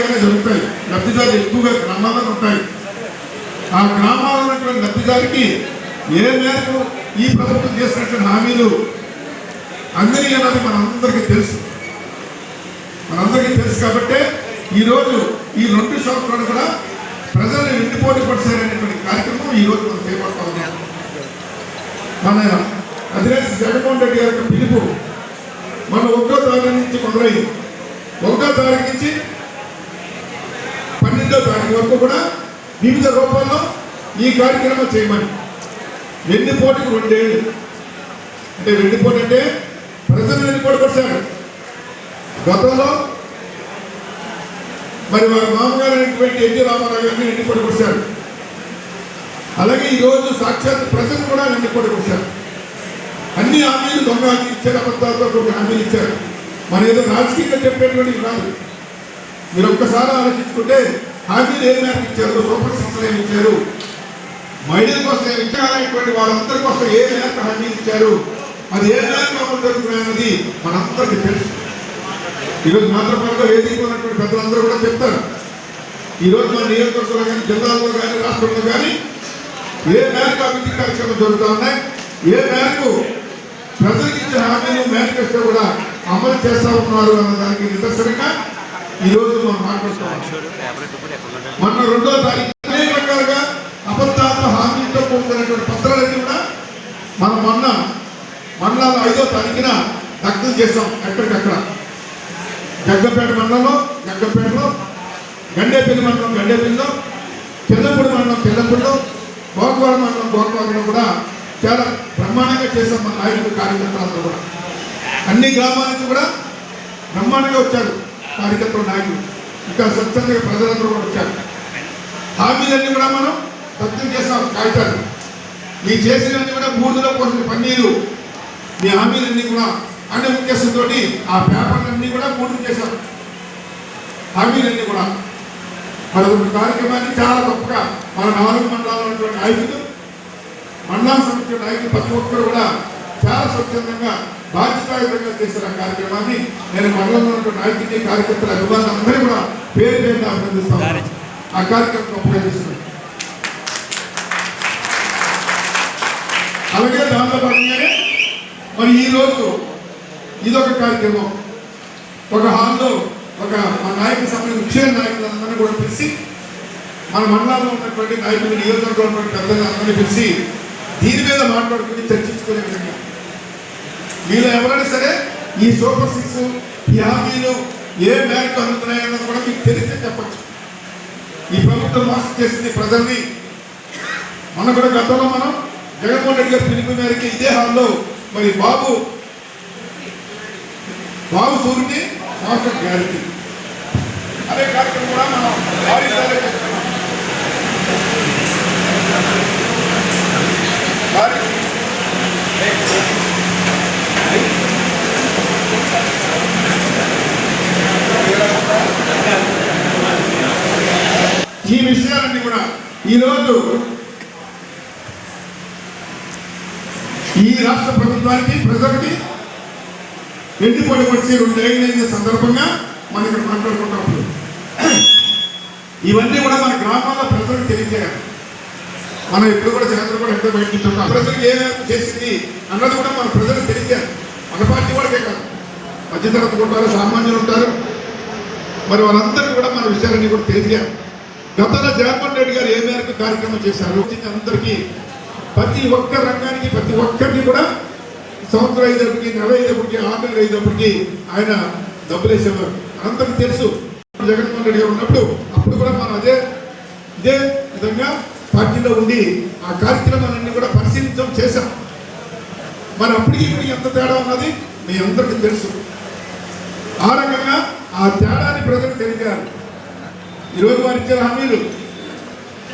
వారీగానే జరుగుతాయి. లబ్ధిదారులు ఎక్కువగా గ్రామాల్లో ఉంటాయి. ఆ గ్రామాల్లో ఉన్నటువంటి లబ్ధిదారికి ఏ మేరకు ఈ ప్రభుత్వం చేసినటువంటి హామీలు అందని అన్నది మనందరికీ తెలుసు. కాబట్టే ఈరోజు ఈ 2 సంవత్సరాలు కూడా ప్రజలు ఎండిపోటీ పడిసారనేటువంటి కార్యక్రమం ఈరోజు మనం చేపడతా ఉన్నాం. మన అధినేత జగన్మోహన్ రెడ్డి గారి పిలుపు మన 1వ తారీఖు నుంచి మొదలైంది. 1వ తారీఖు నుంచి 12వ తారీఖు వరకు కూడా వివిధ రూపాల్లో ఈ కార్యక్రమం చేయమని. వెన్నుపోటుకు 2 ఏళ్ళు అంటే వెన్నుపోటు అంటే ప్రజలు వెన్నుపోటు పడిశారు. గతంలో మరి వారి మామగారు అయినటువంటి ఎన్టీ రామారావు గారిని వెన్నుపోటు పడిశారు. అలాగే ఈరోజు సాక్షాత్ ప్రజలు కూడా వెన్నుపోటు పడిశారు. అన్ని హామీలు దొంగ హామీలు ఇచ్చారు, అబద్ధాలతో కొన్ని హామీలు ఇచ్చారు. మన ఏదో రాజకీయంగా చెప్పేటువంటివి కాదు. మీరు ఒక్కసారి ఆలోచించుకుంటే హామీలు ఏ మేరకు ఇచ్చారు, సూపర్ సిక్స్ ఏమి ఇచ్చారు, మహిళల కోసం ఏమి ఇచ్చారనేటువంటి వాళ్ళందరి కోసం ఏ మేరకు హామీలు ఇచ్చారు, అది ఏ మేరకు అమలు జరుగుతున్నాయన్నది మనందరికీ తెలుసు. ఈరోజు మాతృపరంగా వేదిక ఉన్నటువంటి పెద్దలందరూ కూడా చెప్తారు. ఈరోజు మన నియోజకవర్గంలో కానీ, జిల్లాలో కానీ, రాష్ట్రంలో కానీ ఏ మేరకు అభివృద్ధి కార్యక్రమం జరుగుతూ ఉన్నాయి, ఏ మేరకు ప్రజలకు ఇచ్చిన హామీలు మేనిఫెస్టో కూడా అమలు చేస్తూ ఉన్నారు అన్న దానికి నిదర్శనంగా ఈరోజు మనం మాట్లాడుతున్నాం. మొన్న 2వ తారీఖు అనేక రకాలుగా అబద్ధాలతో హామీలతో కూడుకున్నటువంటి పత్రాలన్నీ కూడా మనం మండలాలు 5వ తారీఖున దగ్ధం చేస్తాం. ఎక్కడికక్కడ జగ్గపేట మండలంలో జగ్గపేటలో, గండేపల్లి మండలం గండేపల్లిలో, చెల్లపూడి మండలం చెల్లపూడిలో, గోకవాడ మండలం గోకవాడలో కూడా చాలా బ్రహ్మాండంగా చేశాం. మన నాయకులు కార్యకర్తలందరూ కూడా అన్ని గ్రామాల నుంచి కూడా బ్రహ్మాండంగా వచ్చారు కార్యకర్తలు, నాయకులు. ఇంకా స్వచ్ఛందంగా ప్రజలందరూ కూడా వచ్చారు. హామీలన్నీ కూడా మనం దగ్ధం చేస్తాం. కాగితాలు మీ చేసినవన్నీ కూడా బూడిదలో పోసిన పన్నీరు, మీ హామీలన్నీ కూడా అనే ఉద్దేశంతో ఆ పేపర్లన్నీ కూడా పూర్తి చేశారు. హామీలన్నీ కూడా మరొక కార్యక్రమాన్ని చాలా గొప్పగా మన 4 మండలాల్లో ఉన్నటువంటి నాయకులు, మండల సమితి నాయకులు ప్రతి ఒక్కరు కూడా చాలా స్వచ్ఛందంగా బాధ్యతాయుతంగా చేసిన కార్యక్రమాన్ని నేను మండలంలో ఉన్నటువంటి నాయకుడిని, కార్యకర్తల అభిమానులందరూ కూడా పేరు పేరుగా అభినందిస్తాను. ఆ కార్యక్రమం గొప్పగా చేస్తున్నారు. అలాగే దాంట్లో భాగంగానే మరి ఈరోజు ఇదొక కార్యక్రమం. ఒక హాల్లో మన నాయకుల సమయం ముఖ్య నాయకులందరినీ కూడా పిలిచి, మన మండలాల్లో ఉన్నటువంటి నాయకులు, నియోజకవర్గంలో ఉన్నటువంటి పెద్దలందరినీ పిలిచి దీని మీద మాట్లాడుకుని చర్చించుకునే విధంగా మీలో ఎవరైనా సరే ఈ సూపర్ సిక్స్, ఈ హామీలు ఏ మేరకు అందుతున్నాయన్నది కూడా మీకు తెలిస్తే చెప్పచ్చు. ఈ ప్రభుత్వం మోసం చేసింది ప్రజల్ని. మనం కూడా గతంలో మనం జగన్మోహన్ రెడ్డి గారి పిలుపు మేరకు ఇదే హాల్లో మరి బాబు సూర్యుని సంవత్సరం గ్యారెంటీ అదే కార్యక్రమం కూడా మనం ఈ విషయాలన్నీ కూడా ఈరోజు ఈ రాష్ట్ర ప్రభుత్వానికి, ప్రజలకి ఎండిపోటీ వచ్చి 2 ఏళ్ళైన సందర్భంగా మనం ఇక్కడ మాట్లాడుకుంటాం. ఇవన్నీ కూడా మన గ్రామాల్లో ప్రజలకు తెలియజేయాలి. మనం ఇప్పుడు కూడా సాయంత్రం కూడా ఎంతో బయటకుంటాం. ప్రజలకు ఏ చేసింది అన్నది కూడా మన ప్రజలకు తెలియజేయాలి. మన పార్టీ వాళ్ళకే కాదు, మధ్యతరగతి ఉంటారు, సామాన్యులు ఉంటారు, మరి వాళ్ళందరికీ కూడా మన విషయాలన్నీ కూడా తెలియజేయాలి. గతంలో జగన్మోహన్ రెడ్డి గారు ఏ మేరకు కార్యక్రమం చేశారు అందరికీ, ప్రతి ఒక్క రంగానికి ప్రతి ఒక్కరికి కూడా సంవత్సరం అయ్యేటప్పటికి, నెల అయ్యేటప్పటికి, 6 నెలలు అయ్యేటప్పటికి ఆయన డబ్బులు వేసేవారు. అందరికీ తెలుసు. జగన్మోహన్ రెడ్డి గారు ఉన్నప్పుడు అప్పుడు కూడా మనం ఇదే విధంగా పార్టీలో ఉండి ఆ కార్యక్రమాలన్నీ కూడా పరిశీలించడం చేశాం. మరి అప్పటికి ఇప్పటికి ఎంత తేడా ఉన్నది మీ అందరికీ తెలుసు. ఆ రకంగా ఆ తేడాన్ని ప్రజలకు తెలియజేయాలి. ఈరోజు వారు ఇచ్చిన హామీలు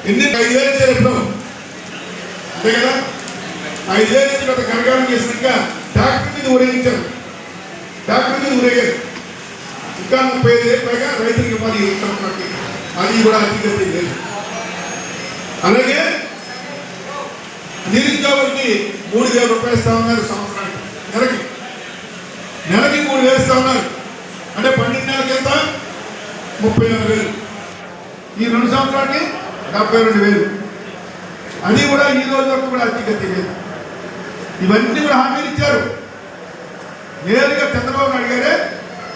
ఎన్ని 5 ఏళ్ళు ఇచ్చారు ఎప్పుడు, అంతే కదా. 5 ఏళ్ళ నుంచి పెద్ద కనకాలం చేసినాక ట్రాక్టర్ మీద ఊరేగించారు. ట్రాక్టర్ మీద ఊరేగారు. ఇంకా 35 ఏళ్ళు పైగా రైతులకు ఇవ్వాలి ఈ సంవత్సరానికి, అది కూడా అతిగతి లేదు. అలాగే నిరుద్యోగులకి 3,000 రూపాయలు ఇస్తా ఉన్నారు సంవత్సరానికి. నెలకి 3,000 ఇస్తా ఉన్నారు. అంటే 12 నెలలకి ఎంత 36,000. ఈ 2 సంవత్సరాలకి 72,000. అది కూడా ఈ రోజు వరకు కూడా అతిగతి లేదు. ఇవన్నీ కూడా హామీలు ఇచ్చారు. నేరుగా చంద్రబాబు నాయుడు గారే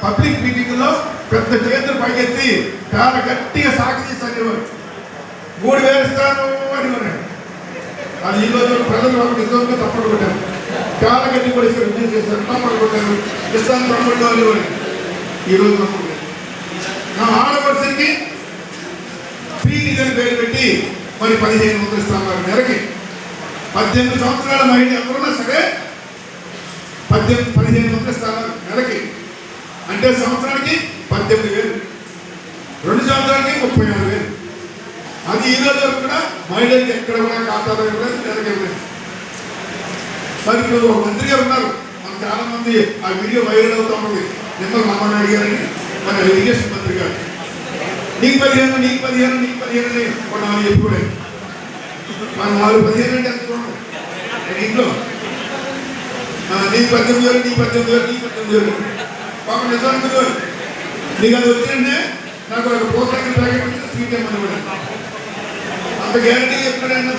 పబ్లిక్ మీటింగ్లో పెద్ద చేతులు పైకెత్తి చాలా గట్టిగా సాగదీసి అనేవారు. 3,000 ఇస్తాను అనేవారు. అది ఈ రోజు ప్రజలు నిజంగా తప్పడు కొట్టారు. చాలా గట్టి కూడా విజయం చేశారు. తప్పడు కొట్టారు. ఇస్తాను తప్పడు అనేవారు. ఈ రోజు నా ఆడపడిసరికి ఫ్రీ నిధులు పేరు పెట్టి మరి 1,500 ఇస్తామన్నారు నెలకి. 18 సంవత్సరాల మహిళ ఎవరున్నా సరే 1,500 ఇస్తామన్నారు నెలకి. అంటే సంవత్సరానికి 18,000, 2 సంవత్సరాలకి 36,000. అది ఈ రోజు వరకు కూడా మహిళలకి ఎక్కడ కూడా ఖాతాలో ఇవ్వలేదు, నెలకి ఇవ్వలేదు. మరి ఇప్పుడు ఒక మంత్రి గారు ఉన్నారు. మన చాలా మంది ఆ వీడియో వైరల్ అవుతా ఉంది. నిమ్మల రామానాయుడు గారని మన ఇరిగేషన్ మంత్రి గారు నీకు 15 అని కొన్నాళ్ళు చెప్పుకోలేదు. మన 4-15 అంటే ఎంత చూడండి ఇంట్లో. నీకు 18,000 పాపం నిజానికి నీకు అది వచ్చినంటే నాకు ఒక పోతాకి ప్యాకెట్ స్వీట్ ఏమని కూడా అంత గ్యారంటీ ఎప్పుడైనా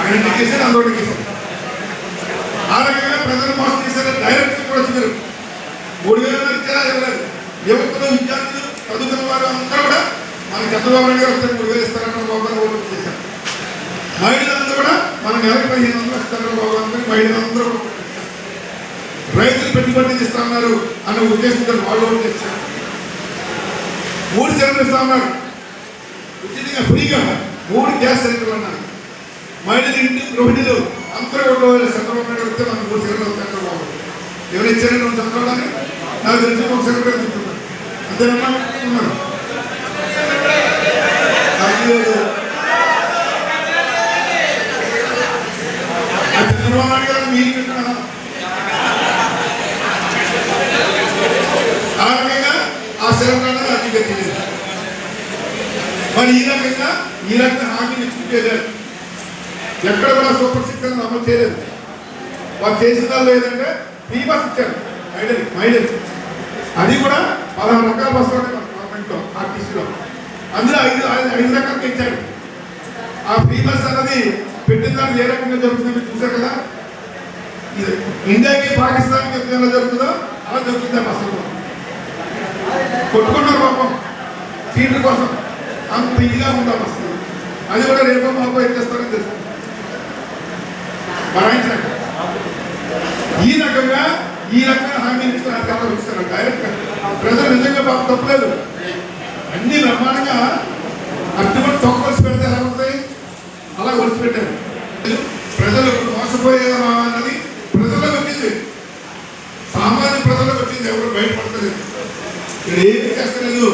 ఆయన చేశారు, అందులో చేశారు. ఆ రకంగా ప్రజలు మోసం చేశారు. డైరెక్ట్ కూడా వచ్చారు. 3,000 ఇచ్చారా ఇవ్వలేదు. యువకులు, విద్యార్థులు, చదువుకున్న వారు అందరూ కూడా మన చంద్రబాబు నాయుడు గారు వస్తారు 3,000 ఇస్తారన్న బాబు ఓటు చేశారు. మహిళలందరూ కూడా మన నెలకు 1,500 ఇస్తారన్న బాబు అందరూ మహిళలందరూ కూడా రైతులు పెట్టుబడి ఇస్తా ఉన్నారు అన్న ఉద్దేశంతో వాళ్ళు ఓటు చేశారు. 3 సిలిండర్లు ఇస్తా ఉన్నారు ఉచితంగా ఫ్రీగా. 3 గ్యాస్ సిలిండర్లు అన్నారు. మహిళలు, ఇంటి గృహిణులు అందరూ ఓటు చంద్రబాబు నాయుడు వస్తే మనకు 3 సిలిండర్లు వస్తారు బాబు. ఎవరు ఇచ్చారంటే చంద్రబాబు నాకు తెలిసి 1 సిలిండర్ తింటున్నారు. అంతేనమ్మా ఉన్నారు. చంద్రబాబు నాయుడు గారు మీరు పెట్టినా ఆ రకంగా ఆ సిలిండర్ అతిగతి లేదు. మరి ఈ రకంగా హామీలు ఇచ్చుకుంటే ఎక్కడ కూడా సూపర్ సిక్స్ అమలు చేయలేదు. వాళ్ళు చేసిన దానిలో ఏదంటే ఫ్రీ బస్ ఇచ్చారు మహిళలు. అది కూడా 16 రకాల బస్సులు ఉన్నాయి మన గవర్నమెంట్లో, ఆర్టీసీలో. అందులో 5 రకాలుగా ఇచ్చారు. ఆ ఫ్రీ బస్ అన్నది పెట్టిన దాన్ని ఏ రకంగా జరుగుతుందో మీరు చూసారు కదా. ఇండియాకి పాకిస్తాన్కి ఎలా జరుగుతుందో అలా జరుగుతుంది ఆ బస్సులో. కొట్టుకున్నారు పాపం సీట్ల కోసం. అంత ఇదిగా ఉంటాం బస్సు. అది కూడా రేపో మాపో ఎత్తేస్తారని తెలుస్తుంది. భరాయించారు. ఈ రకంగా హామీ ఇచ్చిన అధికారులు ఇస్తారు డైరెక్ట్. ప్రజలు నిజంగా బాగా తప్పలేదు. అన్ని బ్రహ్మాండంగా అట్టుబడి తొక్కలిసి పెడితే ఎలా ఉంటాయి అలా ఒలిసి పెట్టారు. ప్రజలు మోసపోయారా అన్నది ప్రజలకు వచ్చింది. సామాన్య ప్రజలకు వచ్చింది. ఎవరు బయటపడతలేదు. ఇక్కడ ఏమి చేస్తలేదు.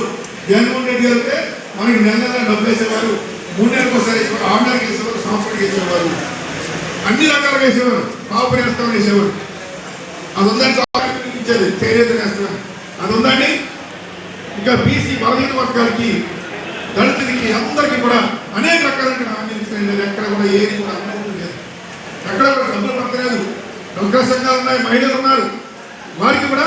జగన్మోహన్ రెడ్డి గారు అంటే మనకి నెల డబ్బు వేసేవారు, 3 నెలలకు ఒకసారి వేసేవారు, 6 నెలలకు వేసేవారు, సంవత్సరానికి వేసేవారు, అన్ని రకాలుగా వేసేవారు. కాపురి వేస్తామని వేసేవారు. అది ఉందండి ఇచ్చేది చేరేది వేస్తారు. అది ఉందండి. ఇంకా బీసీ బలహీన వర్గాలకి, దళితులకి, అందరికీ కూడా అనేక రకాలైన హామీలు ఇచ్చినాయి. ఎక్కడ కూడా ఏది కూడా అనుభవం లేదు. ఎక్కడ కూడా డబ్బులు పడతలేదు. డ్వాక్రా సంఘాలు ఉన్నాయి, మహిళలు ఉన్నారు, వారికి కూడా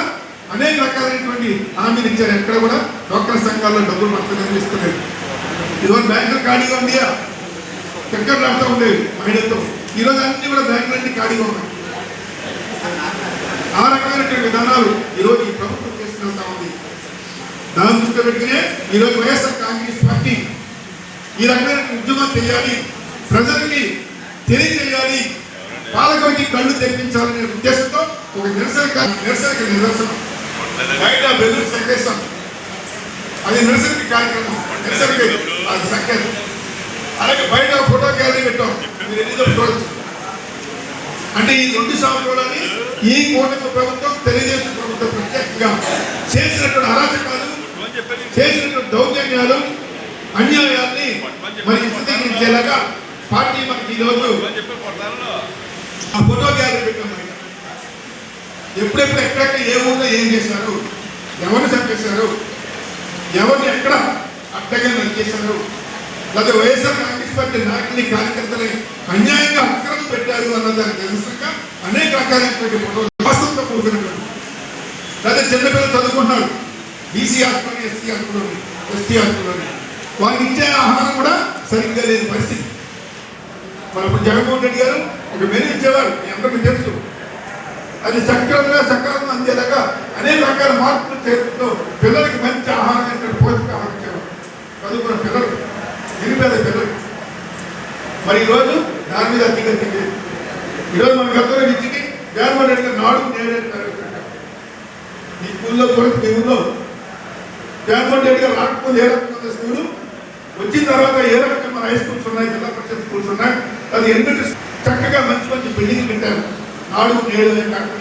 అనేక రకాలైనటువంటి హామీలు ఇచ్చారు. ఎక్కడ కూడా డ్వాక్రా సంఘాల్లో డబ్బులు పడతలేదు, ఇస్తలేదు. ఇదివరకు బ్యాంకులు ఖాళీగా ఉండియా చక్కర్ రాడుతూ ఉండేవి మహిళలతో. ఈరోజు అన్ని కూడా బ్యాంకులన్నీ ఖాళీగా ఉన్నాయి. ఆ రకమైనటువంటి విధానాలు ఈరోజు ఈ ప్రభుత్వం చేస్తున్నా ఉంది. దాని దృష్టిలో పెట్టుకునే ఈరోజు వైఎస్ఆర్ కాంగ్రెస్ పార్టీ ఈ రకమైన ఉద్యమం చేయాలి, ప్రజలకి తెలియజేయాలి, పాలకులకి కళ్ళు తెప్పించాలనే ఉద్దేశంతో ఒక నిరసనకి నిదర్శనం బయట బెదిరి సంకేతం. అది నిరసనకి కార్యక్రమం, నిరసనకి అది సంకేతం. అలాగే బయట ఫోటో గ్యాలరీ పెట్టాం, మీరు ఎన్నిదో చూడొచ్చు. అంటే ఈ 2 సంవత్సరాలని ఈ కూటమి ప్రభుత్వం, తెలుగుదేశం ప్రభుత్వం ప్రత్యేకంగా చేసినటువంటి అరాచకాలు, చేసినటువంటి దౌర్జన్యాలు, అన్యాయాన్ని మరి విశదీకరించేలాగా పార్టీ మనకి ఈరోజు ఆ ఫోటో గ్యాలరీ పెట్టాం. ఎప్పుడెప్పుడు ఎక్కడెక్కడ ఏ ఊళ్ళో ఏం చేశారు, ఎవరిని చంపేశారు, ఎవరిని ఎక్కడ అడ్డగా నరికేశారు, లేదా వైఎస్ఆర్ కాంగ్రెస్ పార్టీ నాయకుల్ని, కార్యకర్తలని అన్యాయంగా అక్రమం పెట్టారు అన్నదానికి తెలుసుగా అనేక రకాలైనటువంటి ఫోటోలు వాస్తవంతో కూడుకున్నటువంటి. లేదా చిన్నపిల్లలు చదువుకుంటున్నారు, బీసీ హాస్టల్లోని, ఎస్సీ హాస్టల్లోని, ఎస్టీ హాస్టల్లోని వారికి ఇచ్చే ఆహారం కూడా సరిగ్గా లేని పరిస్థితి. ఇప్పుడు జగన్మోహన్ రెడ్డి గారు ఒక మెనూ ఇచ్చేవారు, మీ అందరికీ తెలుసు. అది సక్రమంగా అందేలాగా అనేక రకాల మార్పులు చేరుతూ పిల్లలకి మంచి ఆహారం, పోషకాహారం ఇచ్చేవారు, చదువుకున్న పిల్లలు, నిరుపేద పిల్లలు. మరి ఈరోజు దాని మీద అతిగతి. ఈరోజు మన గతంలో ఇచ్చి జగన్మోహన్ రెడ్డి గారు నాడు నేడు ఈ స్కూల్లో కూడా మీ ఊళ్ళో జగన్మోహన్ రెడ్డి గారు రాకపోతే ఏ రకమైన స్కూలు వచ్చిన తర్వాత ఏ రకమైన హై స్కూల్స్ ఉన్నాయి, జిల్లా పరిషత్ స్కూల్స్ ఉన్నాయి. అది ఎందుకు చక్కగా మంచి మంచి బిల్డింగ్ పెట్టారు. నాడు నేడు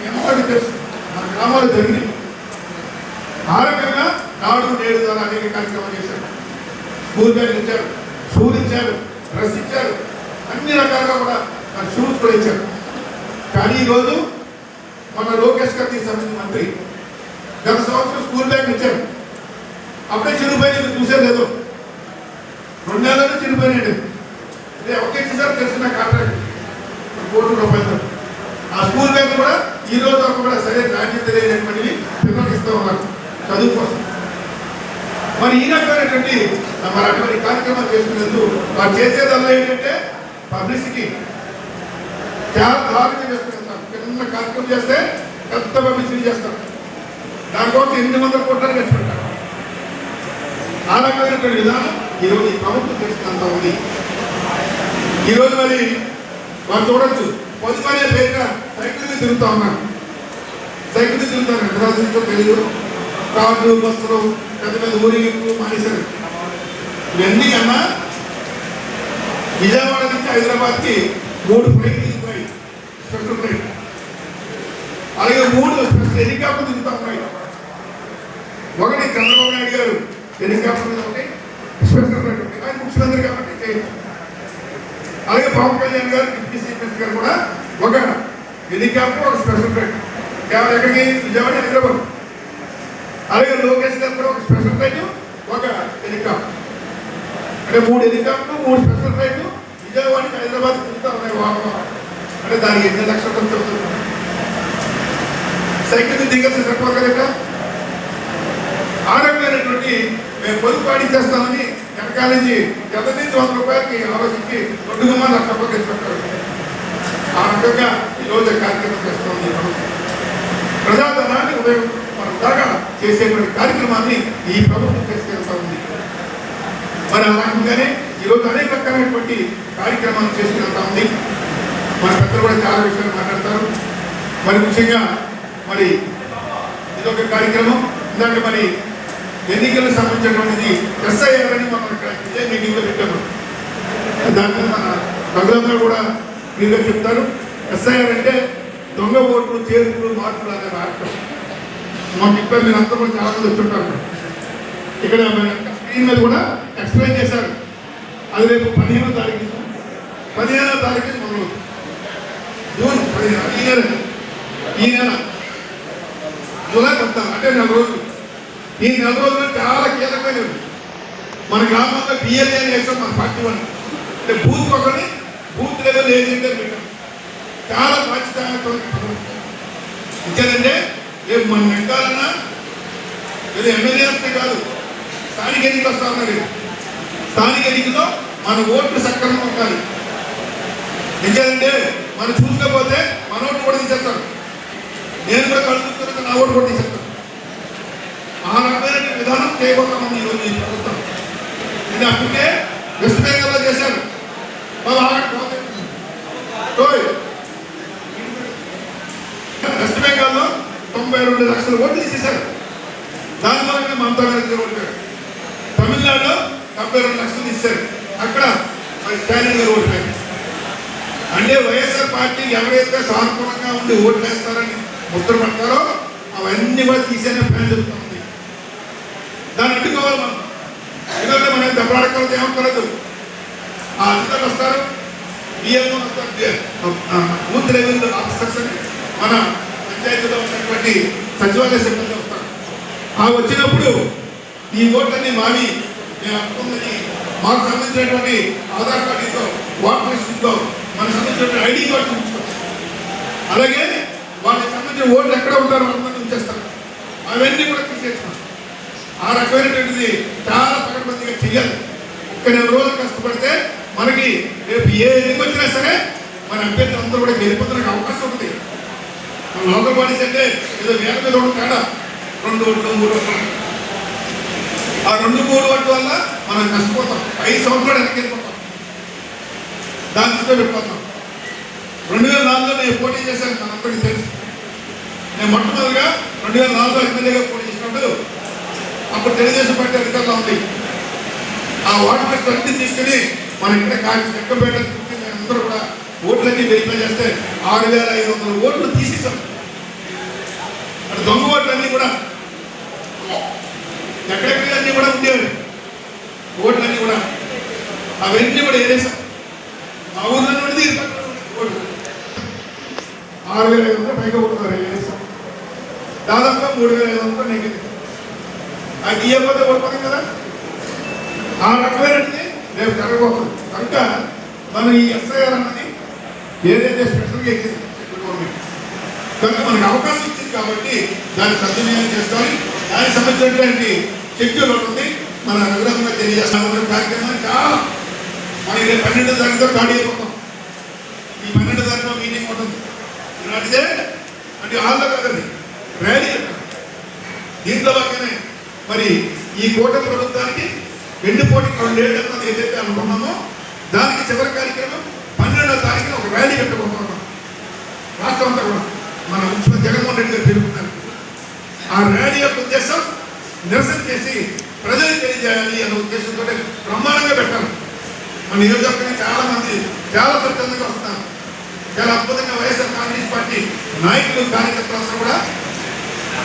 ఎంతటి తెలుసు మన గ్రామాలు జరిగింది. ఆ రకంగా నాడు నేడు ద్వారా అనేక కార్యక్రమాలు చేశారు. స్కూల్ బ్యాగ్ ఇచ్చారు, షూలు ఇచ్చారు, డ్రెస్ ఇచ్చారు, అన్ని రకాలుగా కూడా షూస్ కూడా ఇచ్చారు. కానీ ఈరోజు మన లోకేష్ గారికి సంబంధించిన మంత్రి గత సంవత్సరం స్కూల్ బ్యాగ్ ఇచ్చారు. అప్పుడే చిరిగిపోయింది, చూసారు లేదు, 2 నెలల్లో చిరిగిపోయినాడు. ఒకేసారి తెలిసిన కాంట్రాక్ట్ ₹1,00,00,000. ఆ స్కూల్ బ్యాగ్ కూడా ఈ రోజు వరకు కూడా సరే నాణ్యత లేనటువంటివి పిల్లలకి ఇస్తూ ఉన్నారు చదువు కోసం. మరి ఈ రకమైనటువంటి మరి అటువంటి కార్యక్రమాలు చేసుకునేందుకు వారు చేసేదల్లా ఏంటంటే పబ్లిసిటీ, చాలా దారుణంగా చేసుకుంటారు. చిన్న కార్యక్రమం చేస్తే పెద్ద పబ్లిసిటీ చేస్తారు, దానికోసం 800 కోట్లు ఖర్చు పెట్టారు. ఆ రకమైనటువంటి విధానం ఈరోజు ఈ ప్రభుత్వం చేసుకున్నంత ఉంది. ఈరోజు మరి వారు చూడొచ్చు, పొదుపనే పేరుగా సైకిల్ మీద తిరుగుతూ ఉన్నారు. సైకిల్ మీద తిరుగుతారు, హైదరాబాద్ తెలియదు, కార్లు, బస్సులు, పెద్ద పెద్ద ఊరేగింపులు మానేశారు. ఇవన్నీ కన్నా విజయవాడ నుంచి హైదరాబాద్కి 3 ఫ్లైట్లు తీసుకున్నాయి, స్పెషల్ ఫ్లైట్. అలాగే 3 స్పెషల్ హెలికాప్టర్ తిరుగుతూ ఉన్నాయి. ఒకటి చంద్రబాబు నాయుడు గారు హెలికాప్టర్ మీద ఒకటి, స్పెషల్ ఫ్లైట్ ఒకటి, ఆయన ముఖ్యమంత్రి కాబట్టి చేయొచ్చు. అలాగే పవన్ కళ్యాణ్ గారు, డిప్యూటీ చీఫ్ మినిస్టర్ గారు కూడా ఒక హెలికాప్టర్, ఒక స్పెషల్ ఫ్లైట్, కేవలం ఎక్కడికి విజయవాడ, హైదరాబాద్. అలాగే లోకేష్ గారు కూడా ఒక స్పెషల్ ఫ్లైట్, ఒక హెలికాప్టర్. అంటే 3 హెలికాప్టర్లు, 3 స్పెషల్ ఫ్లైట్లు విజయవాడకి, హైదరాబాద్ తిరుగుతూ ఉన్నాయి వారం. అంటే దానికి 8 లక్షల ఖర్చు అవుతుంది. సైకిల్ దిగాల్సి సరిపోదు కదా. ఆ రకమైనటువంటి మేము పొదుపు పాటించేస్తామని వెనకాల నుంచి ₹100 ఆలోచించి 2 లక్ష రూపాయలు పెట్టారు. ఆ రకంగా ఈరోజు కార్యక్రమం చేస్తామని ప్రజాధనాన్ని మనం దాకా చేసేటువంటి కార్యక్రమాన్ని ఈ ప్రభుత్వం చేసుకెళ్తా ఉంది. మరి ఆ రకంగానే ఈరోజు అనేక రకాలైనటువంటి కార్యక్రమాలు చేసుకెళ్తా ఉంది. మన పెద్దలు కూడా చాలా విషయాలు మాట్లాడతారు. మరి ముఖ్యంగా మరి ఇదొక కార్యక్రమం. ఇందాక మరి ఎన్నికలకు సంబంధించినటువంటిది SIR అని మనం ఇక్కడ ఇదే మీటింగ్లో పెట్టాము. దాంట్లో మన రఘురామ్ కూడా క్లియర్గా చెప్తారు. SIR అంటే దొంగ ఓట్లు, చేర్పులు, మార్పులు అనే రాష్ట్రం. మాకు చెప్పారు, మీరు అంతా కూడా చాలా మంది వచ్చుంటారు. ఇక్కడ స్క్రీన్ మీద కూడా ఎక్స్ప్లెయిన్ చేశారు. అది రేపు 15వ తారీఖు మొదలు, జూన్ 15, ఈ నెల జూలై 14, అంటే 4 రోజులు. ఈ 4 రోజులు చాలా కీలకమైనవి. మన గ్రామంలో BLA అని వేస్తాం, మన పార్టీ వాళ్ళు. అంటే బూత్ ఒకటి, బూత్ లెవెల్ ఏజెంట్ అని పెట్టాం. చాలా బాధ్యత ఇచ్చారంటే రేపు మనం నెగ్గాలన్నా ఇది ఎమ్మెల్యే వస్తే కాదు, స్థానిక ఎన్నికలు వస్తా ఉన్నారు. స్థానిక ఎన్నికల్లో మన ఓట్లు సక్రమంగా ఉండాలి. నిజాలంటే మనం చూసుకోకపోతే మన ఓట్లు కూడా తీసేస్తాను. నేను కూడా కళ్ళు చూసుకుంటే నా ఓటు కూడా తీసేస్తాను. ఆ రకమైన విధానం చేయబోతామని ఈరోజు ఈ ప్రభుత్వం. ఇది అప్పుడే వెస్ట్ బెంగాల్లో చేశారు. వెస్ట్ బెంగాల్లో 92 లక్షల ఓట్లు తీసేశారు. దాని వల్ల మమతా బెనర్జీ ఓడిపోయారు. తమిళనాడులో 72 లక్షలు తీశారు. అక్కడ స్టాలిన్ గారు ఓడిపోయారు. అంటే వైఎస్ఆర్ పార్టీ ఎవరైతే సానుకూలంగా ఉండి ఓట్లు వేస్తారని ముద్ర పడతారో అవన్నీ కూడా తీసేనే ప్లాన్ జరుగుతుంది. దాన్ని అడ్డుకోవాలి మనం. ఎందుకంటే మనం దెబ్బలాడకూడదు, ఏమక్కర్లేదు. ఆ అధికారులు వస్తారు, బిఎల్ఓ వస్తారు, బూత్ లెవెల్ ఆఫీసర్స్ అని మన పంచాయతీలో ఉన్నటువంటి సచివాలయ సిబ్బంది వస్తారు. ఆ వచ్చినప్పుడు ఈ ఓట్లన్నీ మావి, మేము అనుకుందని మాకు సంబంధించినటువంటి ఆధార్ కార్డుతో, ఓటర్ లిస్టుతో, మనకు సంబంధించిన ID కార్డు చూపించుకోవాలి. అలాగే వాళ్ళకి సంబంధించిన ఓట్లు ఎక్కడ ఉంటారో వాళ్ళందరినీ ఉంచేస్తారు. అవన్నీ కూడా తీసేస్తాం. ఆ రకమైనటువంటిది చాలా పకడ్బందీగా చెయ్యాలి. ఒక్క 4 రోజులు కష్టపడితే మనకి రేపు ఏ ఎన్నిక వచ్చినా సరే మన అభ్యర్థులు అందరూ కూడా గెలిపోతున్న అవకాశం ఉంది. మన లోకల్ బాడీస్ అంటే ఏదో వేల మీద ఉండదు తేడా, 2 ఓట్లు 3 ఓట్లు. ఆ 2-3 ఓట్ల వల్ల మనం నష్టపోతాం, 5 సంవత్సరాలు వెనక్కి వెళ్ళిపోతాం. దాని దృష్టిలో పెట్టుకోతాం. 2004లో నేను పోటీ చేశాను, మనందరికీ తెలుసు. నేను మొట్టమొదటిగా 2004లో ఎమ్మెల్యేగా పోటీ చేసినప్పుడు అప్పుడు తెలుగుదేశం పార్టీ అధికారంలో ఉంది. ఆ వాటర్ మెట్స్ అన్ని తీసుకుని మన ఇక్కడ ఎక్కపేట అందరూ కూడా ఓట్లన్నీ వెరిఫై చేస్తే 6500 ఓట్లు తీసేసాం. అటు దొంగ ఓట్లు అన్నీ కూడా ఎక్కడెక్కడ అన్నీ కూడా ఉండేవి, ఓట్లన్నీ కూడా అవన్నీ కూడా వేసాం. మా ఊర్లో నుండి ఓట్లు 6500 పైగా ఓట్లు వేసాం. దాదాపుగా 3500 నెగ్గింది. అది ఇవ్వకపోతే ఓడిపోతాం కదా. ఆ రకమైనది రేపు జరగబోతుంది. కనుక మనం ఈ ఎస్ఐఆర్ అన్నది ఏదైతే స్పెషల్గా ఎక్కింది గవర్నమెంట్ కనుక మనకు అవకాశం ఇచ్చింది కాబట్టి దాన్ని సద్వినియోగం చేసుకోవాలి. దానికి సంబంధించినటువంటి షెడ్యూల్ ఉంటుంది, మన రఘురామంగా తెలియజేస్తాం. కార్యక్రమాలు చాలా మనం 12వ తారీఖుతో ఖాళీ అయిపోతాం. ఈ 12వ తారీఖులో మీటింగ్ ఉంటుంది. ఇలాంటిదే అంటే ఆల్లో కాదండి, ర్యాలీ దీంట్లో భాగంగానే మరి ఈ కూటమి ప్రభుత్వానికి వెన్నుపోటీ 2 ఏళ్ళు అన్నది ఏదైతే అనుకున్నామో దానికి చివరి కార్యక్రమం 12వ తారీఖున ఒక ర్యాలీ పెట్టబోతున్నాం. రాష్ట్రం అంతా కూడా మన ముఖ్యమంత్రి జగన్మోహన్ రెడ్డి గారు పేర్కొన్నారు. ఆ ర్యాలీ యొక్క ఉద్దేశం నిరసన చేసి ప్రజలకు తెలియజేయాలి అనే ఉద్దేశంతో బ్రహ్మాండంగా పెట్టాలి. మన నియోజకవర్గంలో చాలా మంది చాలా స్వచ్ఛందంగా వస్తున్నారు. చాలా అద్భుతంగా వైఎస్ఆర్ కాంగ్రెస్ పార్టీ నాయకులు కార్యకర్తలందరూ కూడా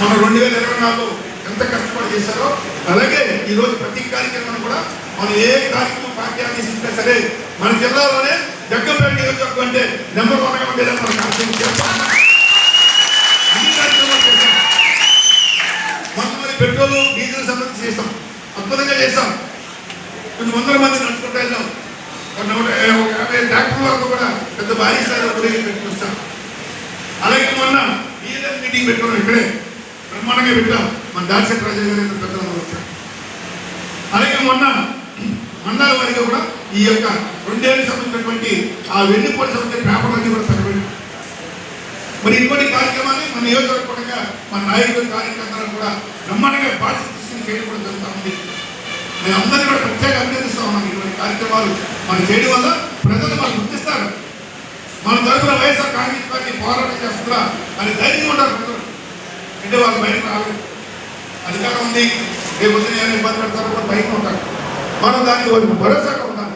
మన 2024లో ఎంత కష్టపడి చేశారో అలాగే ఈరోజు ప్రతి కార్యక్రమం కూడా మనం ఏ కార్యక్రమం పార్టీ ఆదేశించినా సరే మన జిల్లాలోనే జగ్గంపేట నియోజకవర్గం అంటే నెంబర్ 1గా ఉండేదని మనం కార్యక్రమం చేస్తాం. అన్ని కార్యక్రమాలు చేస్తాం. కొంతమంది పెట్రోల్ డీజిల్ సంబంధించి చేస్తాం, అద్భుతంగా చేస్తాం. కొన్ని 100 మంది నడుచుకుంటూ వెళ్ళాం. 50 ట్రాక్టర్ వరకు కూడా పెద్ద భారీ స్థాయిలో పెట్టుకుని వస్తాం. అలాగే మొన్న ఈఎల్ఎస్ మీటింగ్ పెట్టుకున్నాం, ఇక్కడే బ్రహ్మాండంగా పెట్టాం. మన దార్శక రాజా గారు పెద్దలు వచ్చారు. అలాగే మొన్న మండల వారిగా కూడా ఈ యొక్క 2 ఏళ్ళకి సంబంధించినటువంటి ఆ వెన్నుపోటు సంబంధించిన పేపర్లన్నీ కూడా చదివారు. మరి ఇటువంటి కార్యక్రమాన్ని మన నియోజకవర్గంగా మన నాయకులు కార్యకర్తలు కూడా బ్రహ్మాండంగా బాధ్యత తీసుకుని చేయడం కూడా జరుగుతూ ఉంది. మేము అందరినీ కూడా ప్రత్యేక అభినందిస్తూ ఉన్నాం. ఇటువంటి కార్యక్రమాలు మనం చేయడం వల్ల ప్రజలు మనం గుర్తిస్తారు. మన తరఫున వైఎస్ఆర్ కాంగ్రెస్ పార్టీ పోరాటం చేస్తుందా అని ధైర్యంగా ఉంటారు ప్రజలు. అంటే వాళ్ళు బయటకు రాలేదు, అధికారం ఉంది, రేపు వచ్చిన ఏమైనా ఇబ్బంది పెడతారు కూడా బయట ఉంటారు. మనం దానికి వారికి భరోసాగా ఉండాలి,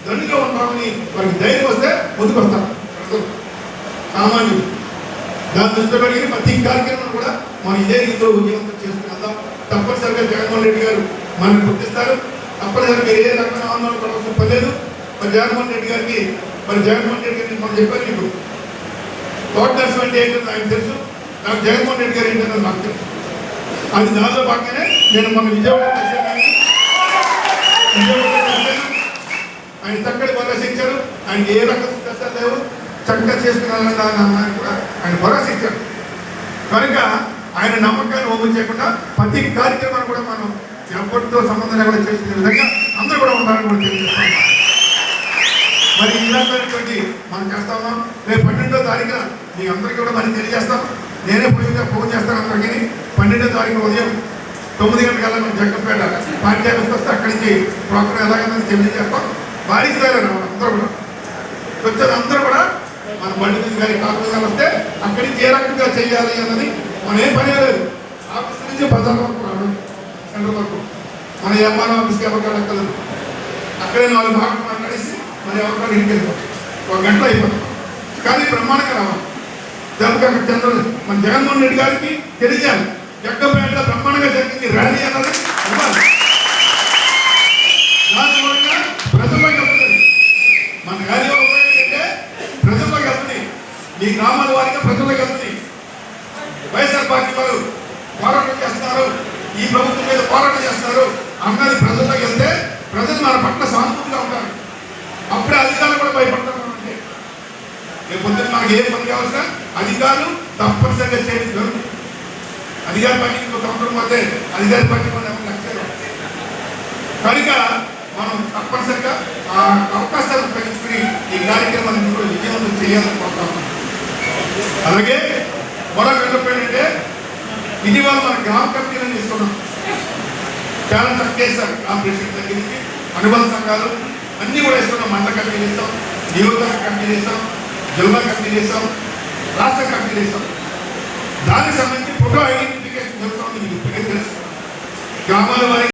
దండిగా ఉంటామని వారికి ధైర్యం వస్తే ముందుకు వస్తారు ప్రజలు సామాన్యులు. దాని దృష్టిలో పెట్టి ప్రతి కార్యక్రమం కూడా మనం ఇదే రీతిలో ఉద్యోగంతో చేసుకుని వెళ్దాం. తప్పనిసరిగా జగన్మోహన్ రెడ్డి గారు మనల్ని గుర్తిస్తారు. తప్పనిసరిగా ఏ రకమైన ఆందోళన పడవలసిన పర్లేదు. మరి జగన్మోహన్ రెడ్డి గారికి మనం చెప్పారు, మీకు కోఆర్డినేషన్ అంటే ఏంటో ఆయన తెలుసు, నాకు జగన్మోహన్ రెడ్డి గారు ఏంటో నాకు తెలుసు. అది దానిలో భాగంగానే నేను మన విజయవాడ ఆయన చక్కటి భరోసా ఇచ్చారు. ఆయనకి ఏ రకం కష్టాలు లేవు, చక్కగా చేసుకున్నారని కూడా ఆయన భరోసా ఇచ్చారు. కనుక ఆయన నమ్మకాన్ని ఓపెన్ చేయకుండా ప్రతి కార్యక్రమాన్ని కూడా మనం ఎవరితో సంబంధం లేకుండా చేసుకునే విధంగా అందరూ కూడా ఉండాలని కూడా తెలియజేస్తాం. మరి ఇలాంటి మనం చేస్తామా రేపు 12వ తారీఖున మీ అందరికీ కూడా మరి తెలియజేస్తాం. నేనే ఫోన్ చేస్తాను అందరికీ. 12వ తారీఖు ఉదయం 9 గంటలకల్లా మేము జగ్గంపేట పార్టీ ఆఫీస్కి వస్తే అక్కడి నుంచి ప్రోగ్రాం ఎలాగైనా తెలియజేస్తాం. భారీ స్థాయిలో అందరూ కూడా వచ్చేది, అందరూ కూడా మన బండి నుంచి కానీ కాకుండా కానీ వస్తే అక్కడి నుంచి ఏ రకంగా చేయాలి అన్నది మనం ఏం పని లేదు. ఆఫీస్ నుంచి బజార్ వరకు రావడం, సెంటర్ వరకు మన ఎంఆర్ఓ ఆఫీస్కి ఎవరికైనా లెక్కలేదు. అక్కడే 4 మాటలు మాట్లాడేసి మరి ఎవరికైనా ఇంటికి వెళ్ళిపోతాం, 1 గంటలో అయిపోతాం. కానీ బ్రహ్మాండంగా రావాలి. దానికి మన జగన్మోహన్ రెడ్డి గారికి తెలియజేయాలి, జగ్గంపేటలో బ్రహ్మాండంగా జరిగింది ర్యాలీ అన్నది ఇవ్వాలి. దాని మూలంగా ప్రజల్లోకి వెళ్తుంది. మన ర్యాలీ ఏంటంటే ప్రజల్లోకి వెళ్తుంది, మీ గ్రామాల వారిగా ప్రజల్లోకి వెళ్తుంది. వైఎస్ఆర్ పార్టీ వారు పోరాటం చేస్తున్నారు, ఈ ప్రభుత్వం మీద పోరాటం చేస్తున్నారు అన్నది ప్రజల్లోకి వెళ్తే ప్రజలు మన పట్ల సానుభూతిగా ఉంటారు. అప్పుడే అధికారులు కూడా భయపడతారు. అంటే రేపు పొద్దున్న మనకి ఏ పని కావాల్సిన అధికారులు తప్పనిసరిగా చేయడం జరుగుతుంది. అధికారి పార్టీకి 1 సంవత్సరం పోతే అధికారి పార్టీ మనం లక్ష్యం కనుక మనం తప్పనిసరిగా ఆ అవకాశాలను పెంచుకుని ఈ కార్యక్రమాన్ని కూడా విజయవంతం చేయాలనుకుంటాం. అలాగే మరొక విన్నపం ఏంటంటే ఇటీవల మన గ్రామ కమిటీలను తీసుకున్నాం. చాలా చక్కగా చేశారు. కార్పొరేషన్ దగ్గర నుంచి అనుబంధ సంఘాలు అన్నీ కూడా వేసుకున్నాం. మండల కమిటీ చేస్తాం, నియోజకవర్గ కమిటీ చేస్తాం, జిల్లా కమిటీ చేస్తాం, రాష్ట్ర కమిటీ చేస్తాం. దానికి సంబంధించి ఫోటో ఐడెంటిఫికేషన్ జరుగుతుంది. మీకు ఇప్పటికే తెలుసు. గ్రామాల వారి